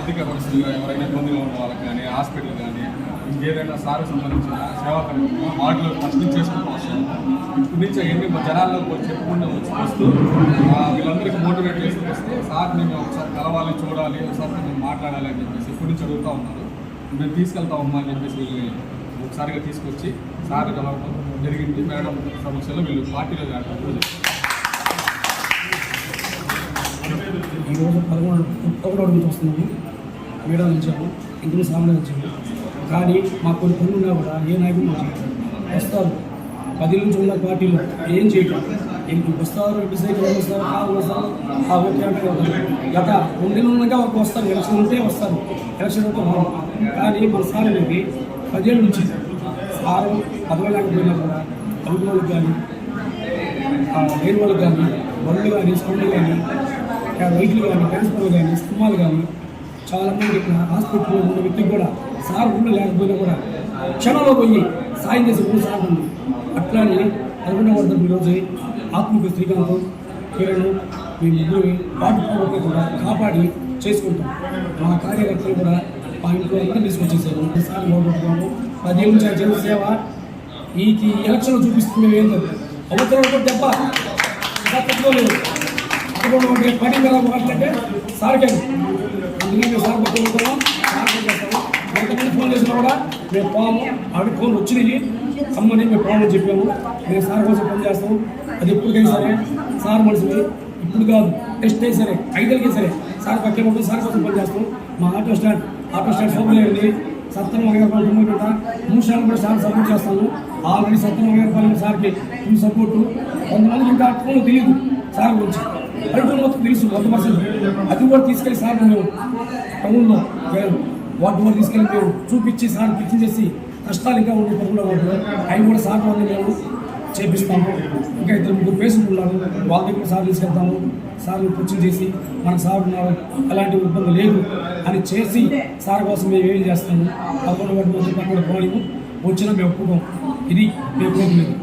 ఆర్థిక పరిస్థితులు ఎవరైనా ఇబ్బందిగా ఉన్న వాళ్ళకి కానీ హాస్పిటల్ కానీ ఇంకేదైనా సార్కు సంబంధించిన సేవా కార్యక్రమం వాటిలో ఫస్ట్ చేసుకుంటూ వస్తాం. ఇప్పటి నుంచి అవన్నీ జనాల్లో చెప్పుకుంటూ వస్తూ వీళ్ళందరికీ మోటివేట్ చేస్తూ వస్తే సార్ మేము ఒకసారి కలవాలి, చూడాలి, ఒకసారి మేము మాట్లాడాలి అని చెప్పేసి ఇప్పటి నుంచి అడుగుతూ ఉన్నారు. మేము తీసుకెళ్తామమ్మా అని చెప్పేసి వీళ్ళని ఒకసారిగా తీసుకొచ్చి సార్ కలవడం జరిగింది. మేడం సమస్యలో వీళ్ళు పార్టీలో కాకుండా ఈరోజు 11 నుంచి వస్తున్నాము. మేడం వచ్చాము, ఇందులో సామాన్లు వచ్చాము. కానీ మాకు కొన్ని పనులు ఉన్నా కూడా ఏ నాయకులు వస్తారు 10 నుంచి ఉన్న పార్టీలు ఏం చేయటం వస్తారు, వస్తారు కాదు వస్తారు గత 2 నెలలు ఉన్నాక ఒక వస్తారు, ఎలక్షన్ ఉంటే వస్తారు, ఎలక్షన్ ఉంటే కానీ మన సార్ అనేది 10 ఏళ్ళ నుంచి సారు పదవలేకపోయినా కూడా అభివృద్ధి వాళ్ళకి కానీ లేని వాళ్ళకి కానీ బండ్లు కానీ స్కూళ్ళు కానీ రైతులు కానీ ట్రాన్స్ఫర్లు కానీ స్తంభాలు కానీ చాలామంది ఇక్కడ హాస్పిటల్లో ఉన్న వ్యక్తికి కూడా సార్ ఊళ్ళో లేకపోయినా కూడా క్షణంలో పోయి సాయం చేసే ఊరు సార్ ఉంది. అట్లానే 11వ వార్డు ఈరోజు ఆత్మకు శ్రీకాంతం కిరణ్ మీ ముగ్గురు వాటి కూడా కాపాడి చేసుకుంటాం. మా కార్యకర్తలు కూడా మా ఇంట్లో అంతా తీసుకొచ్చేసారు. సార్ బాగుంటున్నాము. 10 ఏళ్ళ నుంచి చేసిన సేవ ఈ ఎలక్షన్లో చూపిస్తుంది. మేము ఏంటంటే అవతల దెబ్బ తప్పుకోలేదు. 10 వేల మాట్లాడితే సార్కే అందుకే మేము సార్ పట్టుకుంటున్నాం. ఎంతమంది ఫోన్ చేసినా కూడా మేము పోము. ఆవిడ ఫోన్ వచ్చినాయి అమ్మని మేము పోమని చెప్పాము. మేము సార్ కోసం పని చేస్తాము. అది ఎప్పటికైనా సరే సార్ మనుషులు ఇప్పుడు కాదు, టెస్ట్ అయినా సరే 5 ఏళ్ళకి సరే సార్ పక్కే ఉంటుంది. సార్ కోసం పని చేస్తాం. మా ఆటో స్టాండ్ సోపలేండి సత్తరం వంగరపాలెం 3 సార్లు కూడా సార్ సపోర్ట్ చేస్తాము. ఆల్రెడీ సత్తరం వంగరపాలెం సార్కి ఫుల్ సపోర్టు. కొంతమందికి ఇంకా ఫోన్ తెలియదు సార్ గురించి, పల్లెటూరు మొత్తం తెలుసు 100%. అది కూడా తీసుకెళ్ళి సార్ మేము టౌన్లో వాటి కూడా తీసుకెళ్ళి మేము చూపించి సార్ పిచ్చి చేసి కష్టాలు ఇంకా ఉండే పనులు వాటిలో అవి కూడా సార్ వాళ్ళు మేము చేపిస్తాము. ఇంకా 2-3 పేషెంట్లు ఉన్నారు, వాళ్ళ దగ్గర సార్ తీసుకెళ్తాము. సార్లు పిచ్చి చేసి మనకు సార్ ఉన్నారు, అలాంటి ఇబ్బంది లేదు అని చేసి సార్ కోసం మేము ఏం చేస్తాము. 11వ వార్డు పక్కన పోయి వచ్చినా మేము ఒప్పుకోం. ఇది మేము కోరుకునేది.